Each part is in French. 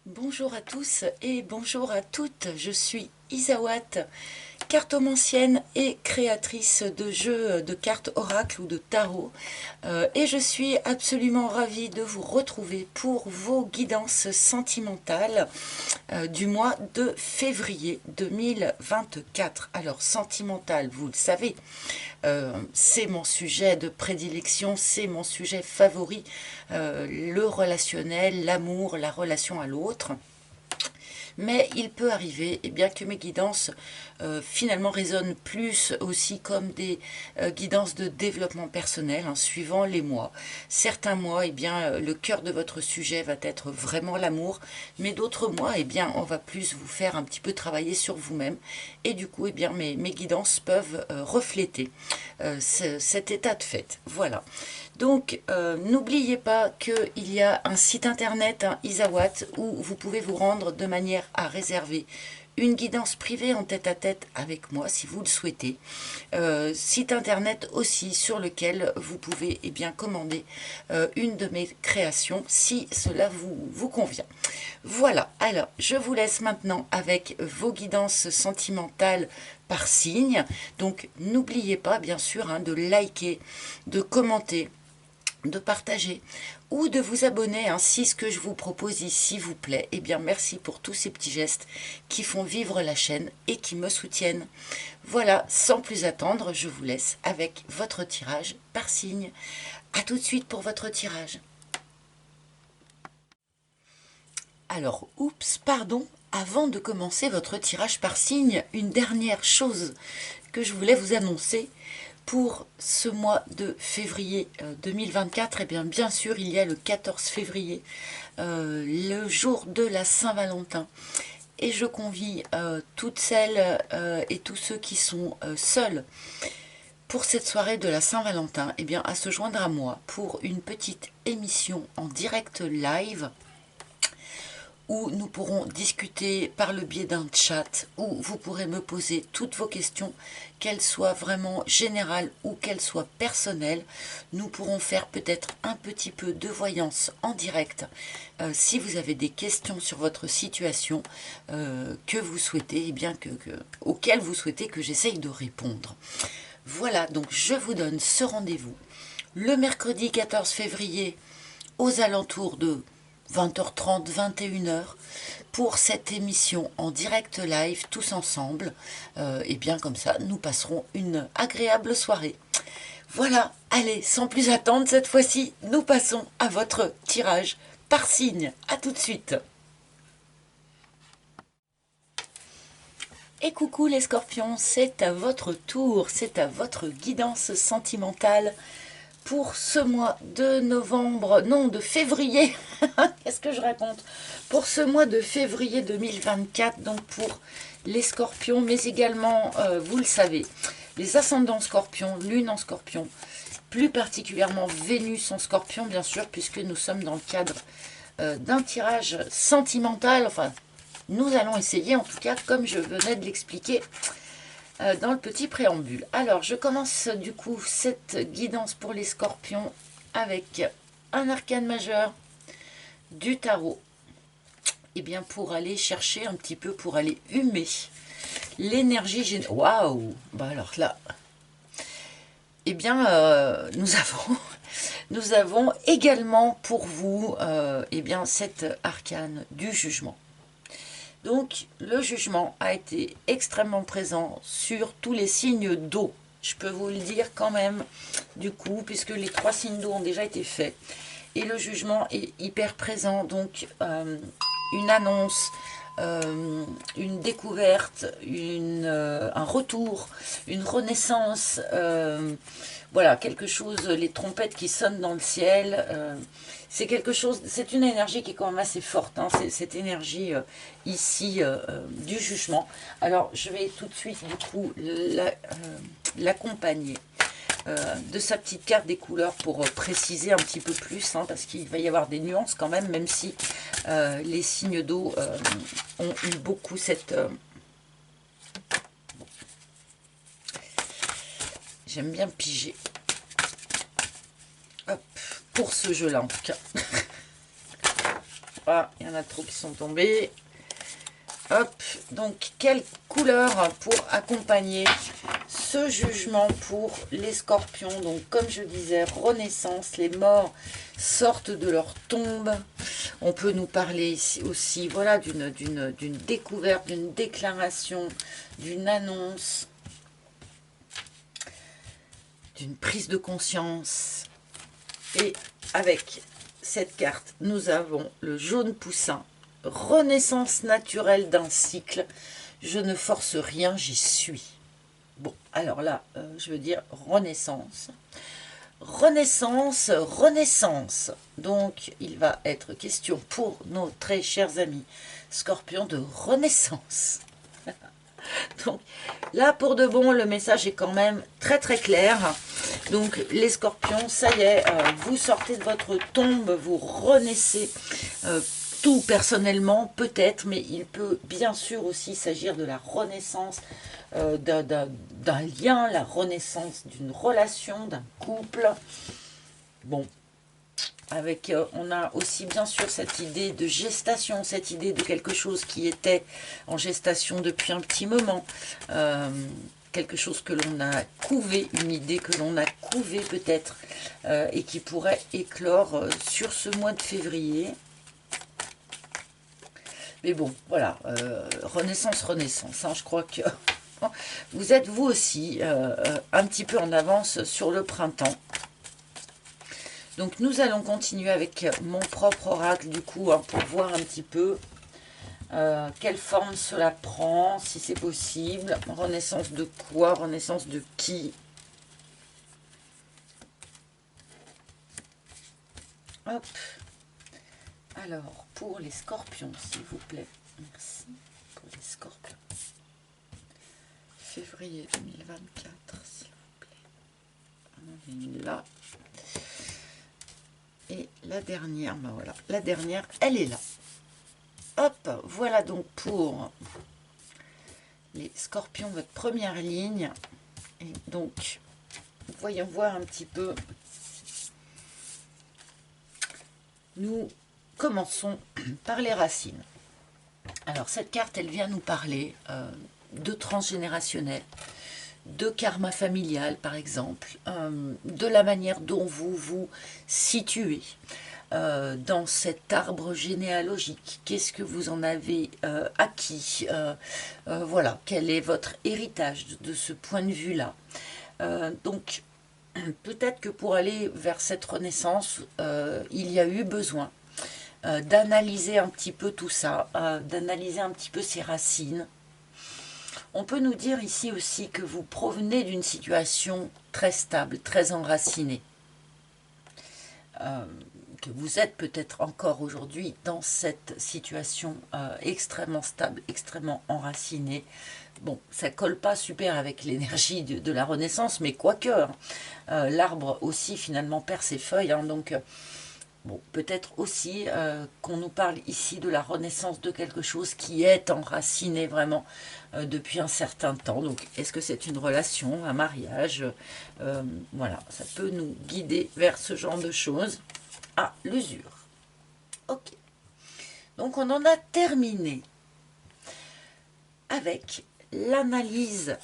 Bonjour à tous et bonjour à toutes, je suis Isawat, cartomancienne et créatrice de jeux de cartes oracle ou de tarot et je suis absolument ravie de vous retrouver pour vos guidances sentimentales du mois de février 2024. Alors sentimental, vous le savez, c'est mon sujet de prédilection, c'est mon sujet favori, le relationnel, l'amour, la relation à l'autre. Mais il peut arriver que mes guidances finalement résonnent plus aussi comme des guidances de développement personnel, suivant les mois. Certains mois, le cœur de votre sujet va être vraiment l'amour, mais d'autres mois, on va plus vous faire un petit peu travailler sur vous-même. Et du coup, mes guidances peuvent refléter cet état de fait. Voilà. Donc, n'oubliez pas qu'il y a un site internet, Isawat, où vous pouvez vous rendre de manière à réserver une guidance privée en tête-à-tête avec moi, si vous le souhaitez. Site internet aussi sur lequel vous pouvez commander une de mes créations, si cela vous convient. Voilà, alors je vous laisse maintenant avec vos guidances sentimentales par signe. Donc, n'oubliez pas, bien sûr, de liker, de commenter, de partager ou de vous abonner si ce que je vous propose ici vous plaît. Merci pour tous ces petits gestes qui font vivre la chaîne et qui me soutiennent. Voilà, sans plus attendre, je vous laisse avec votre tirage par signe. A tout de suite pour votre tirage. Alors, oups, pardon, avant de commencer votre tirage par signe, une dernière chose que je voulais vous annoncer. Pour ce mois de février 2024, bien sûr, il y a le 14 février, le jour de la Saint-Valentin. Et je convie toutes celles et tous ceux qui sont seuls pour cette soirée de la Saint-Valentin à se joindre à moi pour une petite émission en direct live où nous pourrons discuter par le biais d'un chat, où vous pourrez me poser toutes vos questions, qu'elles soient vraiment générales ou qu'elles soient personnelles. Nous pourrons faire peut-être un petit peu de voyance en direct, si vous avez des questions sur votre situation que vous souhaitez, auxquelles vous souhaitez que j'essaye de répondre. Voilà, donc je vous donne ce rendez-vous le mercredi 14 février aux alentours de 20h30, 21h, pour cette émission en direct live, tous ensemble. Comme ça, nous passerons une agréable soirée. Voilà, allez, sans plus attendre, cette fois-ci, nous passons à votre tirage par signe. À tout de suite. Et coucou les scorpions, c'est à votre tour, c'est à votre guidance sentimentale pour ce mois de novembre, non, de février, qu'est-ce que je raconte? Pour ce mois de février 2024, donc pour les scorpions, mais également, vous le savez, les ascendants scorpions, lune en scorpion, plus particulièrement Vénus en scorpion, bien sûr, puisque nous sommes dans le cadre d'un tirage sentimental, enfin, nous allons essayer, en tout cas, comme je venais de l'expliquer, dans le petit préambule. Alors, je commence du coup cette guidance pour les scorpions avec un arcane majeur, du tarot, pour aller chercher un petit peu, pour aller humer l'énergie générale. Waouh! Bah alors là, nous avons également pour vous cette arcane du jugement. Donc, le jugement a été extrêmement présent sur tous les signes d'eau. Je peux vous le dire quand même, du coup, puisque les 3 signes d'eau ont déjà été faits. Et le jugement est hyper présent. Donc, une annonce, une découverte, un retour, une renaissance. Voilà, quelque chose, les trompettes qui sonnent dans le ciel. C'est quelque chose, c'est une énergie qui est quand même assez forte, c'est cette énergie ici du jugement. Alors je vais tout de suite du coup l'accompagner de sa petite carte des couleurs pour préciser un petit peu plus, parce qu'il va y avoir des nuances quand même, même si les signes d'eau ont eu beaucoup cette... J'aime bien piger. Hop, pour ce jeu-là en tout cas. Ah, il y en a trop qui sont tombés. Hop, donc quelle couleur pour accompagner ce jugement pour les scorpions? Donc comme je disais, renaissance, les morts sortent de leur tombe. On peut nous parler ici aussi, voilà, d'une découverte, d'une déclaration, d'une annonce, d'une prise de conscience. Et avec cette carte, nous avons le jaune poussin, renaissance naturelle d'un cycle. Je ne force rien, j'y suis. Bon, alors là, je veux dire renaissance. Renaissance, renaissance. Donc, il va être question pour nos très chers amis scorpions de renaissance. Donc, là, pour de bon, le message est quand même très très clair. Donc, les scorpions, ça y est, vous sortez de votre tombe, vous renaissez. Tout personnellement, peut-être, mais il peut bien sûr aussi s'agir de la renaissance d'un lien, la renaissance d'une relation, d'un couple. Bon, avec, on a aussi bien sûr cette idée de gestation, cette idée de quelque chose qui était en gestation depuis un petit moment, quelque chose que l'on a couvé, une idée que l'on a couvée peut-être, et qui pourrait éclore sur ce mois de février. Mais bon, voilà, renaissance, renaissance, hein, je crois que vous êtes vous aussi un petit peu en avance sur le printemps. Donc nous allons continuer avec mon propre oracle du coup, hein, pour voir un petit peu quelle forme cela prend, si c'est possible. Renaissance de quoi? Renaissance de qui? Hop. Alors, pour les scorpions, s'il vous plaît. Merci. Pour les scorpions. Février 2024, s'il vous plaît. On en est là. Et la dernière, ben voilà, la dernière, elle est là. Hop, voilà donc pour les scorpions, votre première ligne. Et donc, voyons voir un petit peu. Nous commençons par les racines. Alors, cette carte, elle vient nous parler de transgénérationnel, de karma familial, par exemple, de la manière dont vous vous situez dans cet arbre généalogique. Qu'est-ce que vous en avez acquis, voilà, quel est votre héritage de ce point de vue-là. Donc, peut-être que pour aller vers cette renaissance, il y a eu besoin d'analyser un petit peu tout ça, d'analyser un petit peu ses racines. On peut nous dire ici aussi que vous provenez d'une situation très stable, très enracinée. Que vous êtes peut-être encore aujourd'hui dans cette situation extrêmement stable, extrêmement enracinée. Bon, ça colle pas super avec l'énergie de la Renaissance, mais quoique, hein, l'arbre aussi finalement perd ses feuilles, hein, donc bon, peut-être aussi qu'on nous parle ici de la renaissance de quelque chose qui est enraciné vraiment depuis un certain temps. Donc, est-ce que c'est une relation, un mariage? Voilà, ça peut nous guider vers ce genre de choses. Ah, l'usure. Ok. Donc, on en a terminé avec l'analyse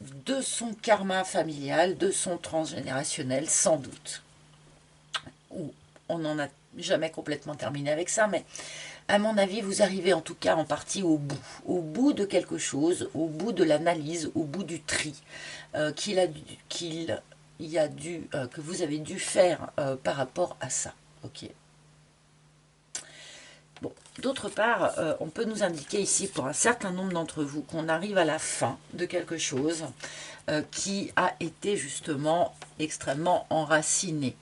de son karma familial, de son transgénérationnel, sans doute. Ou on n'en a jamais complètement terminé avec ça, mais à mon avis, vous arrivez en tout cas en partie au bout de quelque chose, au bout de l'analyse, au bout du tri que vous avez dû faire par rapport à ça. Ok. Bon, d'autre part, on peut nous indiquer ici pour un certain nombre d'entre vous qu'on arrive à la fin de quelque chose qui a été justement extrêmement enraciné.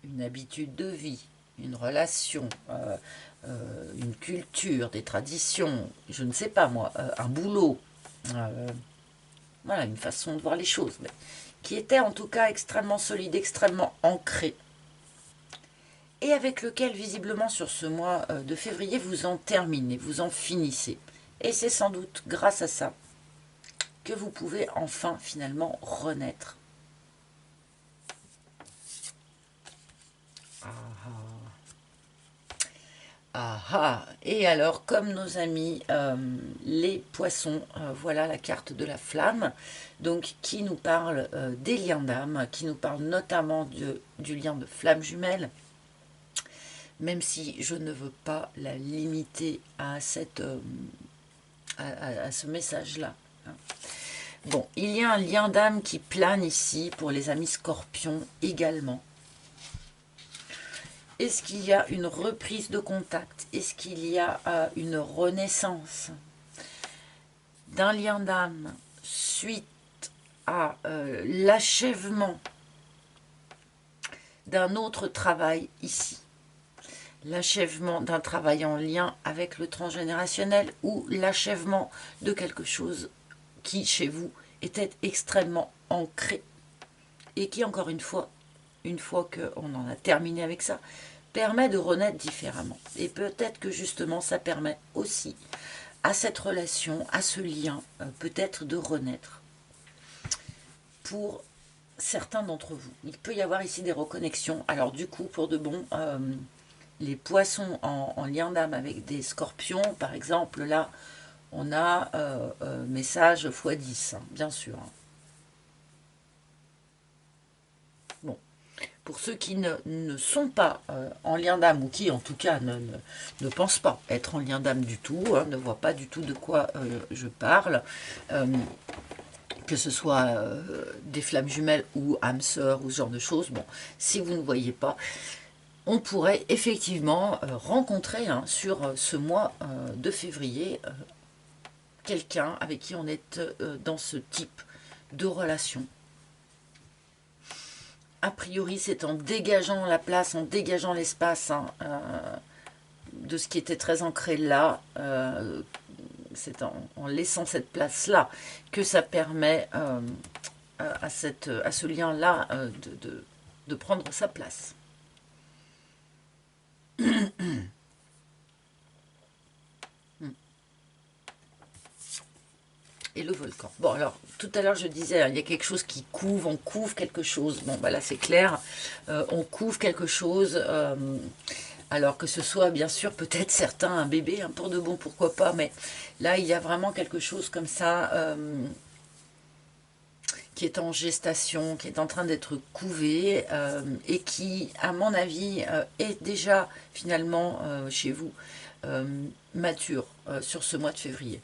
Une habitude de vie, une relation, une culture, des traditions, je ne sais pas moi, un boulot, voilà, une façon de voir les choses, mais qui était en tout cas extrêmement solide, extrêmement ancré, et avec lequel visiblement sur ce mois de février vous en terminez, vous en finissez. Et c'est sans doute grâce à ça que vous pouvez enfin finalement renaître. Ah ah. Et alors, comme nos amis les poissons, voilà la carte de la flamme, donc qui nous parle des liens d'âme, qui nous parle notamment du lien de flamme jumelle, même si je ne veux pas la limiter à, à ce message-là. Bon, il y a un lien d'âme qui plane ici pour les amis scorpions également. Est-ce qu'il y a une reprise de contact? Est-ce qu'il y a une renaissance d'un lien d'âme suite à l'achèvement d'un autre travail ici? L'achèvement d'un travail en lien avec le transgénérationnel ou l'achèvement de quelque chose qui, chez vous, était extrêmement ancré et qui, encore une fois qu'on en a terminé avec ça, permet de renaître différemment. Et peut-être que justement, ça permet aussi à cette relation, à ce lien, peut-être de renaître. Pour certains d'entre vous, il peut y avoir ici des reconnexions. Alors du coup, pour de bon, les poissons en lien d'âme avec des scorpions, par exemple, là, on a message x10, hein, bien sûr. Bon, pour ceux qui ne sont pas en lien d'âme, ou qui en tout cas ne pensent pas être en lien d'âme du tout, hein, ne voient pas du tout de quoi je parle, que ce soit des flammes jumelles ou âmes sœurs ou ce genre de choses, bon, si vous ne voyez pas, on pourrait effectivement rencontrer sur ce mois de février quelqu'un avec qui on est dans ce type de relation. A priori, c'est en dégageant la place, en dégageant l'espace de ce qui était très ancré là, c'est en laissant cette place-là que ça permet à ce lien-là de prendre sa place. Et le volcan. Bon, alors, tout à l'heure, je disais, il y a quelque chose qui couvre, on couvre quelque chose. Bon, bah là, c'est clair. On couvre quelque chose. Alors que ce soit, bien sûr, peut-être certains, un bébé, hein, pour de bon, pourquoi pas. Mais là, il y a vraiment quelque chose comme ça qui est en gestation, qui est en train d'être couvé et qui, à mon avis, est déjà, finalement, chez vous, mature sur ce mois de février,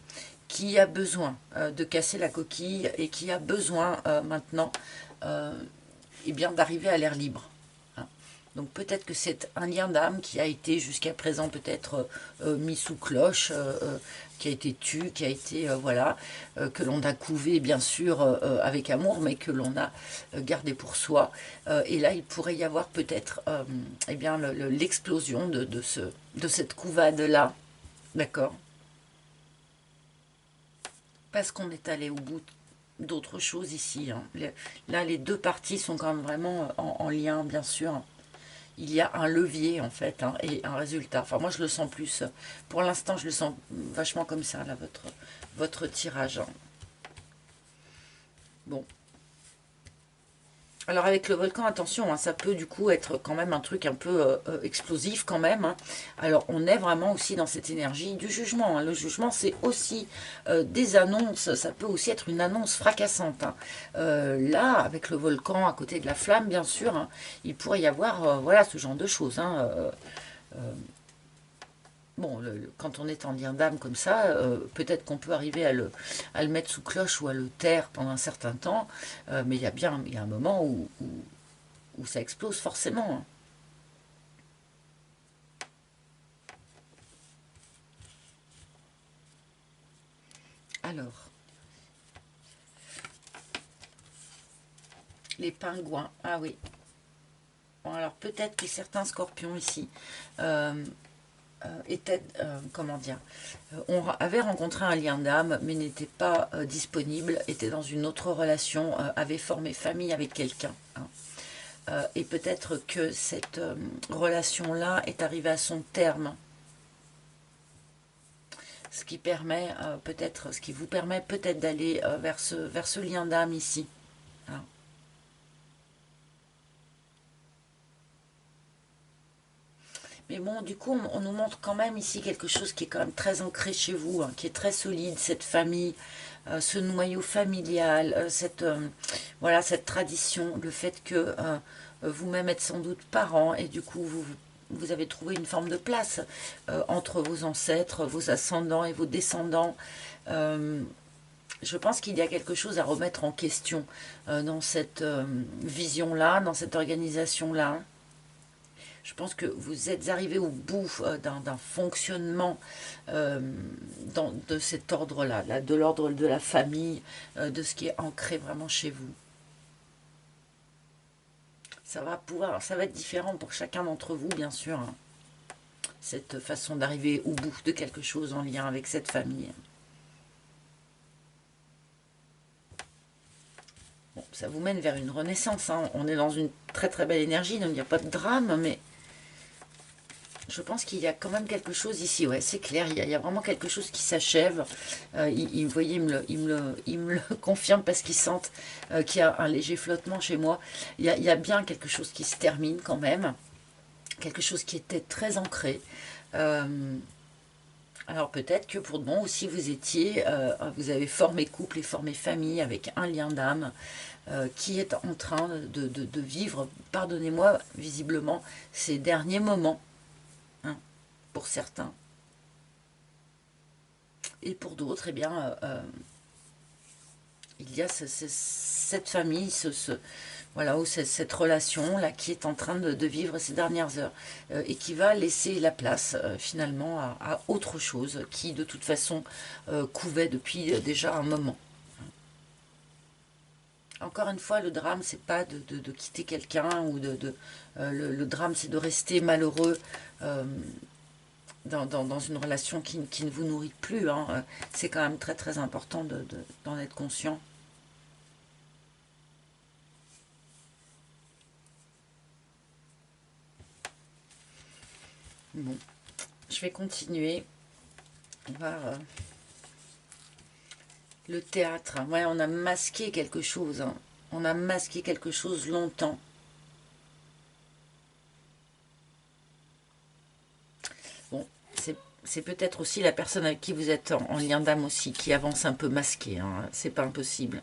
qui a besoin de casser la coquille et qui a besoin maintenant eh bien, d'arriver à l'air libre. Hein. Donc peut-être que c'est un lien d'âme qui a été jusqu'à présent peut-être mis sous cloche, qui a été tu, qui a été, voilà, que l'on a couvé bien sûr avec amour, mais que l'on a gardé pour soi. Et là, il pourrait y avoir peut-être eh bien, l'explosion de cette couvade-là, d'accord? Parce qu'on est allé au bout d'autres choses ici. Hein. Là, les deux parties sont quand même vraiment en lien, bien sûr. Il y a un levier, en fait, hein, et un résultat. Enfin, moi, je le sens plus. Pour l'instant, je le sens vachement comme ça, là, votre tirage. Hein. Bon. Alors avec le volcan, attention, hein, ça peut du coup être quand même un truc un peu explosif quand même. Hein. Alors on est vraiment aussi dans cette énergie du jugement. Hein. Le jugement, c'est aussi des annonces, ça peut aussi être une annonce fracassante. Hein. Là, avec le volcan à côté de la flamme, bien sûr, hein, il pourrait y avoir voilà, ce genre de choses. Hein. Bon, quand on est en lien d'âme comme ça, peut-être qu'on peut arriver à le mettre sous cloche ou à le taire pendant un certain temps, mais il y a un moment où ça explose forcément. Hein. Alors, les pingouins, ah oui. Bon, alors peut-être que certains scorpions ici étaient, comment dire, on avait rencontré un lien d'âme, mais n'était pas disponible, était dans une autre relation, avait formé famille avec quelqu'un. Hein. Et peut-être que cette relation-là est arrivée à son terme. Ce qui permet peut-être, ce qui vous permet peut-être d'aller vers ce lien d'âme ici. Hein. Mais bon, du coup, on nous montre quand même ici quelque chose qui est quand même très ancré chez vous, hein, qui est très solide, cette famille, ce noyau familial, voilà, cette tradition, le fait que vous-même êtes sans doute parent et du coup, vous avez trouvé une forme de place entre vos ancêtres, vos ascendants et vos descendants. Euh, je pense qu'il y a quelque chose à remettre en question dans cette vision-là, dans cette organisation-là. Je pense que vous êtes arrivé au bout d'un fonctionnement de cet ordre-là, là, de l'ordre de la famille, de ce qui est ancré vraiment chez vous. Ça va pouvoir, alors ça va être différent pour chacun d'entre vous, bien sûr, hein, cette façon d'arriver au bout de quelque chose en lien avec cette famille. Bon, ça vous mène vers une renaissance, hein. On est dans une très très belle énergie, donc il n'y a pas de drame, mais je pense qu'il y a quand même quelque chose ici, ouais, c'est clair, il y a vraiment quelque chose qui s'achève. Vous voyez, il me le confirme parce qu'ils sentent qu'il y a un léger flottement chez moi. Il y a bien quelque chose qui se termine quand même, quelque chose qui était très ancré. Alors peut-être que pour de bon aussi vous avez formé couple et formé famille avec un lien d'âme qui est en train de vivre, pardonnez-moi, visiblement, ces derniers moments, hein, pour certains. Et pour d'autres, eh bien, il y a cette famille, voilà, ou cette relation-là qui est en train de vivre ces dernières heures et qui va laisser la place finalement à autre chose qui de toute façon couvait depuis déjà un moment. Encore une fois, le drame, c'est pas de quitter quelqu'un ou le drame, c'est de rester malheureux dans une relation qui ne vous nourrit plus, hein. C'est quand même très très important d'en être conscient. Bon, je vais continuer. On va le théâtre. Ouais, on a masqué quelque chose, hein. On a masqué quelque chose longtemps. Bon, c'est peut-être aussi la personne avec qui vous êtes en lien d'âme aussi qui avance un peu masqué, hein. C'est pas impossible.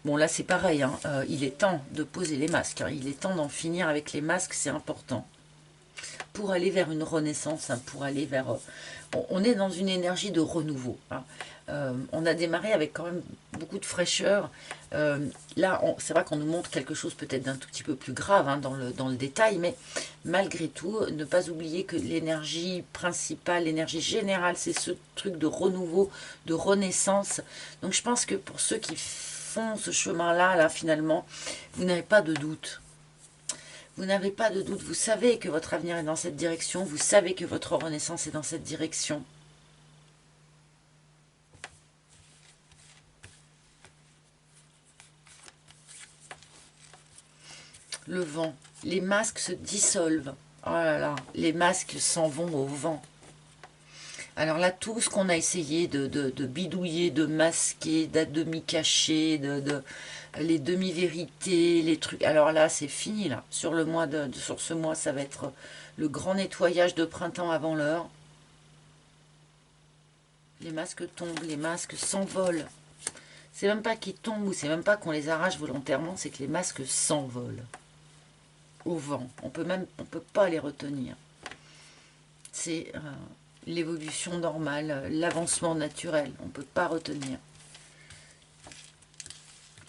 Bon, là, c'est pareil, hein. Il est temps de poser les masques, hein. Il est temps d'en finir avec les masques, c'est important. Pour aller vers une renaissance, hein, pour aller vers... on est dans une énergie de renouveau, hein. On a démarré avec quand même beaucoup de fraîcheur. Là, c'est vrai qu'on nous montre quelque chose peut-être d'un tout petit peu plus grave, hein, dans le détail, mais malgré tout, ne pas oublier que l'énergie principale, l'énergie générale, c'est ce truc de renouveau, de renaissance. Donc je pense que pour ceux qui font ce chemin-là, là, finalement, vous n'avez pas de doute. Vous n'avez pas de doute, vous savez que votre avenir est dans cette direction, vous savez que votre renaissance est dans cette direction. Le vent, les masques se dissolvent. Oh là là, les masques s'en vont au vent. Alors là, tout ce qu'on a essayé de bidouiller, de masquer, d'à demi cacher, les demi-vérités, les trucs. Alors là, c'est fini là. Sur ce mois, ça va être le grand nettoyage de printemps avant l'heure. Les masques tombent, les masques s'envolent. C'est même pas qu'ils tombent ou c'est même pas qu'on les arrache volontairement, c'est que les masques s'envolent au vent. On peut pas les retenir. C'est l'évolution normale, l'avancement naturel. On peut pas retenir.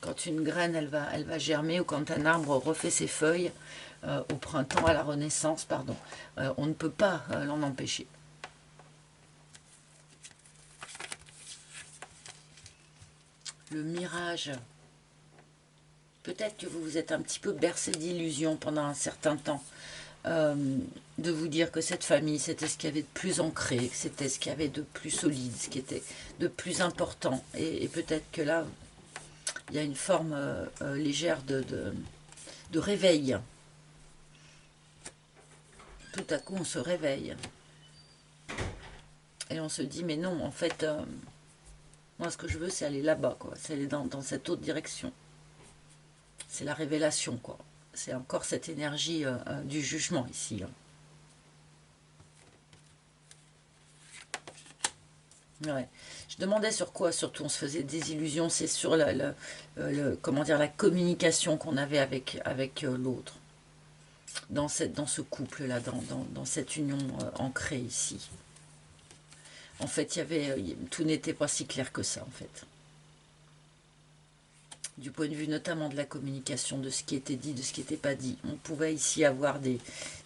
Quand une graine, elle va germer ou quand un arbre refait ses feuilles au printemps, à la renaissance, pardon, on ne peut pas l'en empêcher. Le mirage. Peut-être que vous vous êtes un petit peu bercé d'illusions pendant un certain temps. De vous dire que cette famille, c'était ce qu'il y avait de plus ancré, que c'était ce qu'il y avait de plus solide, ce qui était de plus important. Et peut-être que là, il y a une forme légère de réveil. Tout à coup, on se réveille. Et on se dit, mais non, en fait, moi, ce que je veux, c'est aller là-bas, quoi. C'est aller dans cette autre direction. C'est la révélation, quoi. C'est encore cette énergie du jugement, ici, hein. Ouais. Je demandais sur quoi, surtout on se faisait des illusions, c'est sur comment dire, la communication qu'on avait avec l'autre, dans ce couple-là, dans cette union ancrée ici. En fait, tout n'était pas si clair que ça, en fait. Du point de vue notamment de la communication, de ce qui était dit, de ce qui n'était pas dit. On pouvait ici avoir des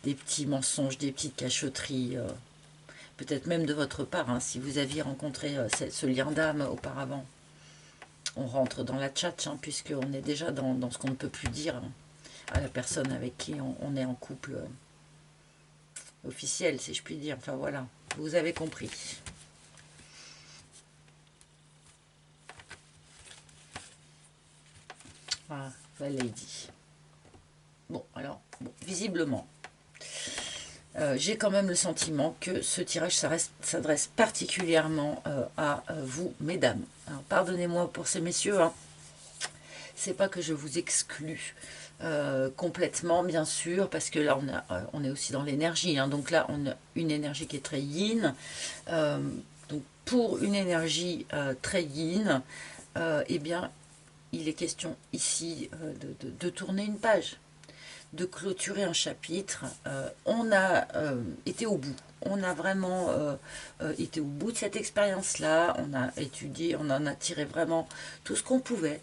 petits mensonges, des petites cachotteries, peut-être même de votre part, hein, si vous aviez rencontré ce lien d'âme auparavant. On rentre dans la tchatch, hein, puisqu'on est déjà dans ce qu'on ne peut plus dire, hein, à la personne avec qui on est en couple officiel, si je puis dire. Enfin voilà, vous avez compris. Voilà, la lady. Bon, alors, bon, visiblement, j'ai quand même le sentiment que ce tirage s'adresse particulièrement à vous, mesdames. Alors, pardonnez-moi pour ces messieurs, hein. C'est pas que je vous exclus complètement, bien sûr, parce que là, on est aussi dans l'énergie. Hein. Donc là, on a une énergie qui est très yin. Donc, pour une énergie très yin, eh bien, il est question ici de tourner une page, de clôturer un chapitre. On a été au bout. On a vraiment été au bout de cette expérience-là. On a étudié, on en a tiré vraiment tout ce qu'on pouvait.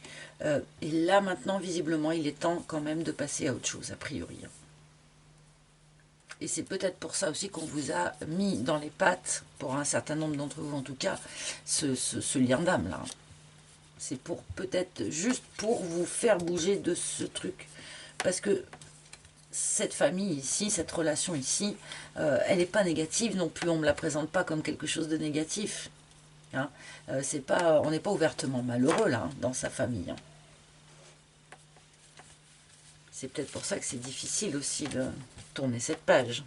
Et là, maintenant, visiblement, il est temps quand même de passer à autre chose, a priori. Et c'est peut-être pour ça aussi qu'on vous a mis dans les pattes, pour un certain nombre d'entre vous en tout cas, ce lien d'âme là. C'est pour peut-être juste pour vous faire bouger de ce truc. Parce que cette famille ici, cette relation ici, elle n'est pas négative non plus. On ne me la présente pas comme quelque chose de négatif. Hein. On n'est pas ouvertement malheureux là, hein, dans sa famille. Hein. C'est peut-être pour ça que c'est difficile aussi de tourner cette page.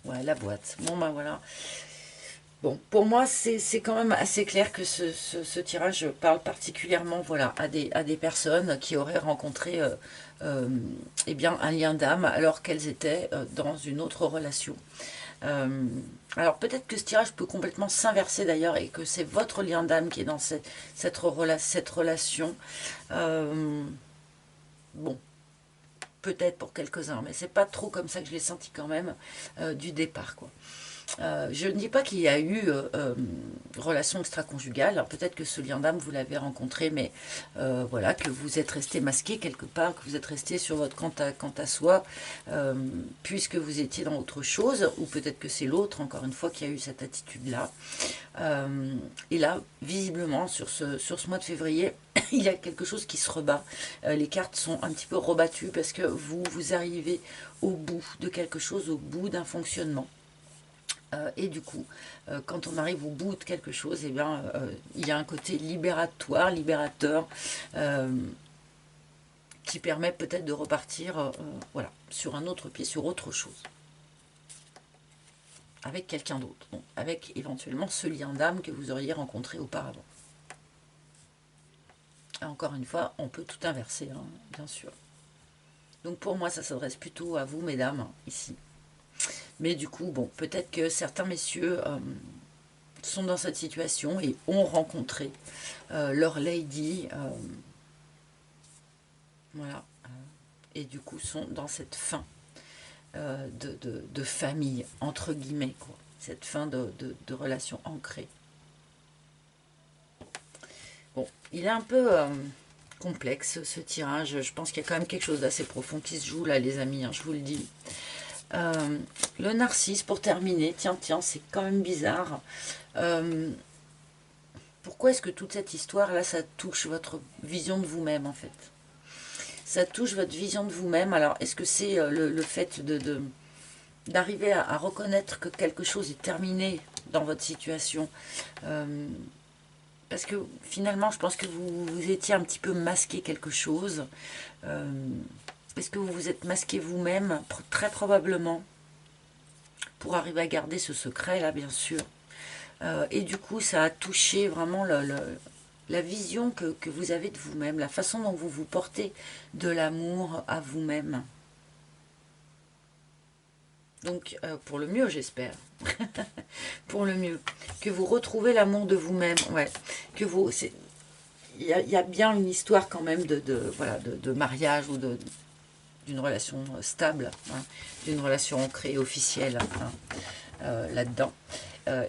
Ouais, la boîte. Bon, ben voilà. Bon, pour moi, c'est quand même assez clair que ce tirage parle particulièrement voilà, à des personnes qui auraient rencontré eh bien, un lien d'âme alors qu'elles étaient dans une autre relation. Alors peut-être que ce tirage peut complètement s'inverser d'ailleurs et que c'est votre lien d'âme qui est dans cette relation. Bon, peut-être pour quelques-uns, mais c'est pas trop comme ça que je l'ai senti quand même du départ, quoi. Je ne dis pas qu'il y a eu relation extra-conjugale. Peut-être que ce lien d'âme, vous l'avez rencontré, mais voilà, que vous êtes resté masqué quelque part, que vous êtes resté sur votre quant à soi, puisque vous étiez dans autre chose, ou peut-être que c'est l'autre, encore une fois, qui a eu cette attitude-là. Et là, visiblement, sur ce mois de février, il y a quelque chose qui se rebat. Les cartes sont un petit peu rebattues parce que vous arrivez au bout de quelque chose, au bout d'un fonctionnement. Et du coup, quand on arrive au bout de quelque chose, eh bien, il y a un côté libératoire, libérateur, qui permet peut-être de repartir voilà, sur un autre pied, sur autre chose. Avec quelqu'un d'autre, avec éventuellement ce lien d'âme que vous auriez rencontré auparavant. Et encore une fois, on peut tout inverser, hein, bien sûr. Donc pour moi, ça s'adresse plutôt à vous, mesdames, ici. Mais du coup, bon, peut-être que certains messieurs sont dans cette situation et ont rencontré leur lady, voilà, et du coup sont dans cette fin de famille, entre guillemets, quoi, cette fin de relation ancrée. Bon, il est un peu complexe ce tirage, je pense qu'il y a quand même quelque chose d'assez profond qui se joue là, les amis, hein, je vous le dis. Le narcisse, pour terminer, tiens, c'est quand même bizarre. Pourquoi est-ce que toute cette histoire-là, ça touche votre vision de vous-même, en fait? Ça touche votre vision de vous-même. Alors, est-ce que c'est le fait d'arriver à reconnaître que quelque chose est terminé dans votre situation parce que finalement, je pense que vous étiez un petit peu masqué quelque chose. Est-ce que vous vous êtes masqué vous-même? Très probablement. Pour arriver à garder ce secret-là, bien sûr. Et du coup, ça a touché vraiment la vision que vous avez de vous-même, la façon dont vous vous portez de l'amour à vous-même. Donc, pour le mieux, j'espère. Pour le mieux. Que vous retrouvez l'amour de vous-même. Ouais. Que vous... Il y a bien une histoire quand même voilà, de mariage ou d'une relation stable, hein, d'une relation ancrée, officielle, hein, là-dedans.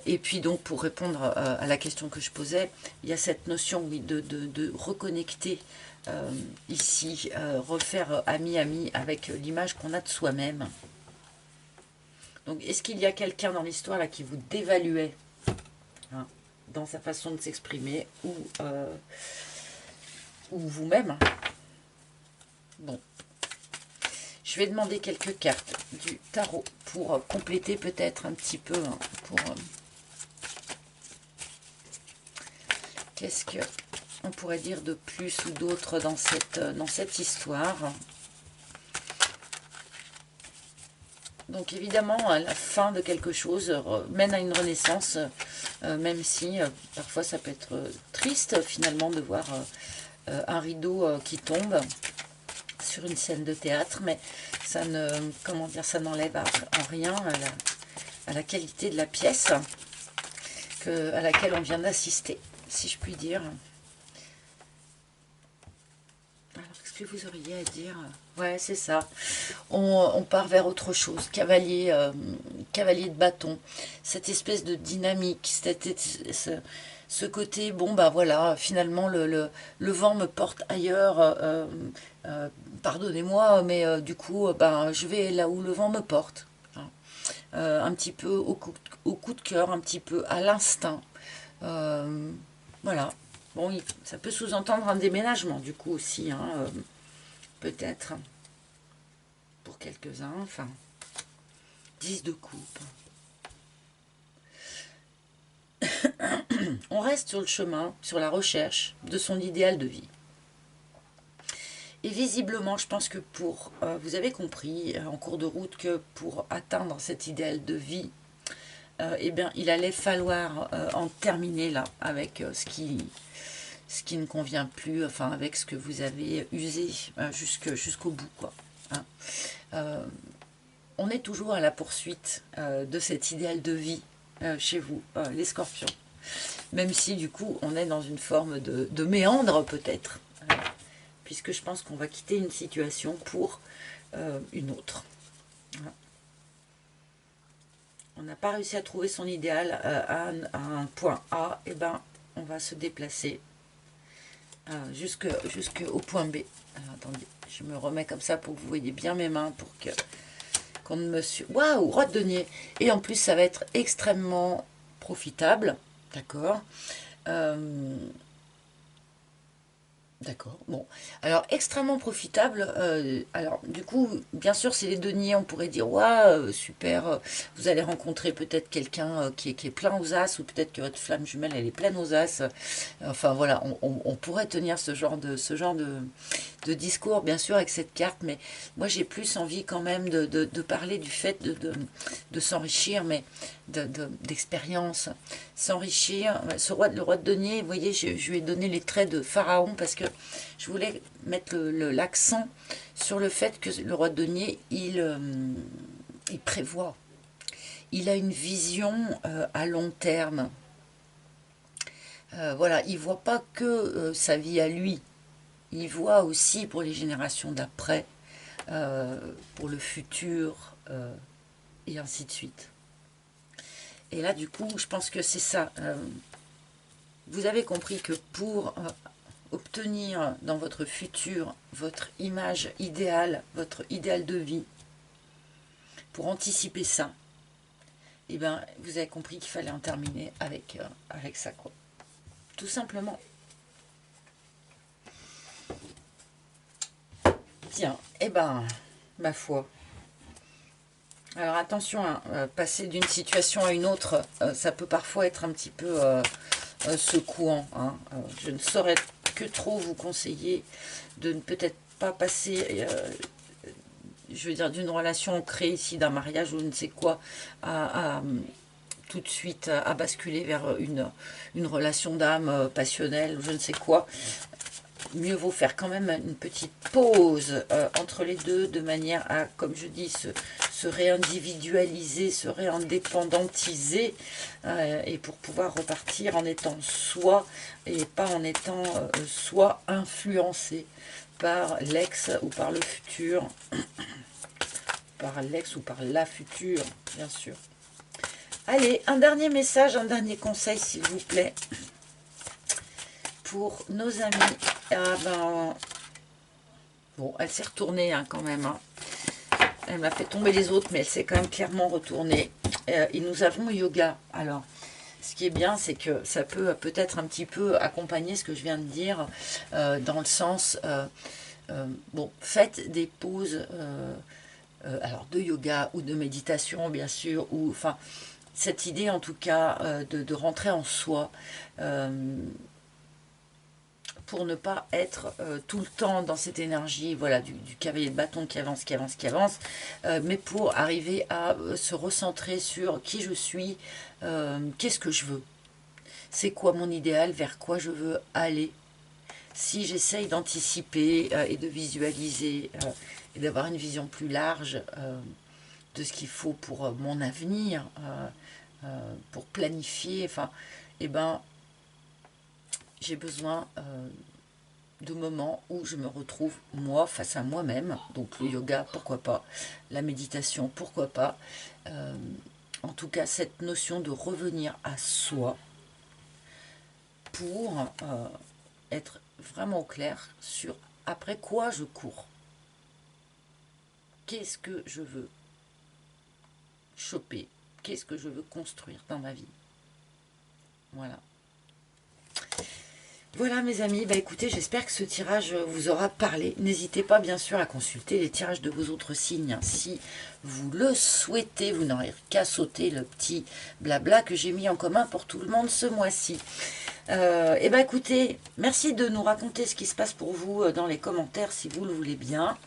Et puis donc, pour répondre à la question que je posais, il y a cette notion, oui, de reconnecter ici, refaire ami avec l'image qu'on a de soi-même. Donc, est-ce qu'il y a quelqu'un dans l'histoire là qui vous dévaluait, hein, dans sa façon de s'exprimer, ou vous-même? Bon, je vais demander quelques cartes du tarot pour compléter peut-être un petit peu, hein, pour qu'est-ce que on pourrait dire de plus ou d'autre dans cette histoire. Donc évidemment, la fin de quelque chose mène à une renaissance, même si parfois ça peut être triste finalement de voir un rideau qui tombe sur une scène de théâtre, mais ça ne, comment dire, ça n'enlève en rien à la qualité de la pièce à laquelle on vient d'assister, si je puis dire. Alors, qu'est-ce que vous auriez à dire? Ouais, c'est ça. On part vers autre chose. Cavalier, cavalier de bâton. Cette espèce de dynamique, ce côté, bon, bah voilà, finalement, le vent me porte ailleurs. Pardonnez-moi, mais du coup, ben, je vais là où le vent me porte. Hein. Un petit peu au coup de cœur, un petit peu à l'instinct. Voilà. Bon, ça peut sous-entendre un déménagement, du coup, aussi, hein, peut-être, pour quelques-uns, enfin, 10 de coupe. On reste sur le chemin, sur la recherche de son idéal de vie. Et visiblement, je pense que vous avez compris en cours de route que pour atteindre cet idéal de vie, eh bien, il allait falloir en terminer là avec ce qui ne convient plus, enfin avec ce que vous avez usé jusqu'au bout, quoi. Hein. On est toujours à la poursuite de cet idéal de vie chez vous, les scorpions. Même si du coup on est dans une forme de méandre peut-être, puisque je pense qu'on va quitter une situation pour une autre. Voilà. On n'a pas réussi à trouver son idéal à un point A, et ben on va se déplacer jusqu'au point B. Alors, attendez, je me remets comme ça pour que vous voyez bien mes mains, pour que qu'on ne me... Waouh, roi de denier. Et en plus, ça va être extrêmement profitable, d'accord. D'accord, bon. Alors, extrêmement profitable. Alors, du coup, bien sûr, c'est les deniers. On pourrait dire, waouh, super, vous allez rencontrer peut-être quelqu'un qui est plein aux as, ou peut-être que votre flamme jumelle, elle est pleine aux as. Enfin, voilà, on pourrait tenir ce genre de discours, bien sûr, avec cette carte, mais moi, j'ai plus envie quand même de parler du fait de s'enrichir, mais d'expérience, s'enrichir. Le roi de denier, vous voyez, je lui ai donné les traits de pharaon parce que je voulais mettre l'accent sur le fait que le roi de denier, il prévoit. Il a une vision à long terme. Voilà, il ne voit pas que sa vie à lui. Il voit aussi pour les générations d'après, pour le futur, et ainsi de suite. Et là, du coup, je pense que c'est ça. Vous avez compris que pour obtenir dans votre futur votre image idéale, votre idéal de vie, pour anticiper ça, eh ben, vous avez compris qu'il fallait en terminer avec ça, quoi. Tout simplement. Tiens, eh ben, ma foi. Alors attention, hein, passer d'une situation à une autre, ça peut parfois être un petit peu secouant. Hein. Je ne saurais que trop vous conseiller de ne peut-être pas passer, je veux dire, d'une relation ancrée ici, d'un mariage ou je ne sais quoi, tout de suite à basculer vers une relation d'âme passionnelle, je ne sais quoi. mieux vaut faire quand même une petite pause entre les deux, de manière à, comme je dis, se réindividualiser, se réindépendantiser, et pour pouvoir repartir en étant soi, et pas en étant soit influencé par l'ex ou par le futur, par l'ex ou par la future, bien sûr. Allez, un dernier message, un dernier conseil, s'il vous plaît, pour nos amis. Ah ben, bon, elle s'est retournée hein, quand même. Hein. Elle m'a fait tomber les autres, mais elle s'est quand même clairement retournée. Et nous avons yoga. Alors, ce qui est bien, c'est que ça peut peut-être un petit peu accompagner ce que je viens de dire, dans le sens, bon, faites des pauses, alors de yoga ou de méditation, bien sûr, ou enfin, cette idée en tout cas de rentrer en soi, pour ne pas être tout le temps dans cette énergie, voilà, du cavalier de bâton qui avance, qui avance, qui avance, mais pour arriver à se recentrer sur qui je suis, qu'est-ce que je veux, c'est quoi mon idéal, vers quoi je veux aller. Si j'essaye d'anticiper et de visualiser et d'avoir une vision plus large de ce qu'il faut pour mon avenir, pour planifier, enfin, eh ben, j'ai besoin de moments où je me retrouve moi face à moi-même. Donc le yoga, pourquoi pas, la méditation, pourquoi pas. En tout cas, cette notion de revenir à soi pour être vraiment au clair sur après quoi je cours. Qu'est-ce que je veux choper? Qu'est-ce que je veux construire dans ma vie? Voilà. Voilà mes amis, bah écoutez, j'espère que ce tirage vous aura parlé. N'hésitez pas bien sûr à consulter les tirages de vos autres signes. Si vous le souhaitez, vous n'aurez qu'à sauter le petit blabla que j'ai mis en commun pour tout le monde ce mois-ci. Et bah écoutez, merci de nous raconter ce qui se passe pour vous dans les commentaires si vous le voulez bien.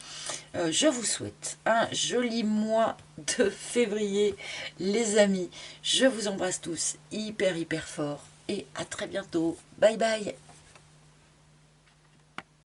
Je vous souhaite un joli mois de février, les amis. Je vous embrasse tous hyper fort et à très bientôt. Bye bye.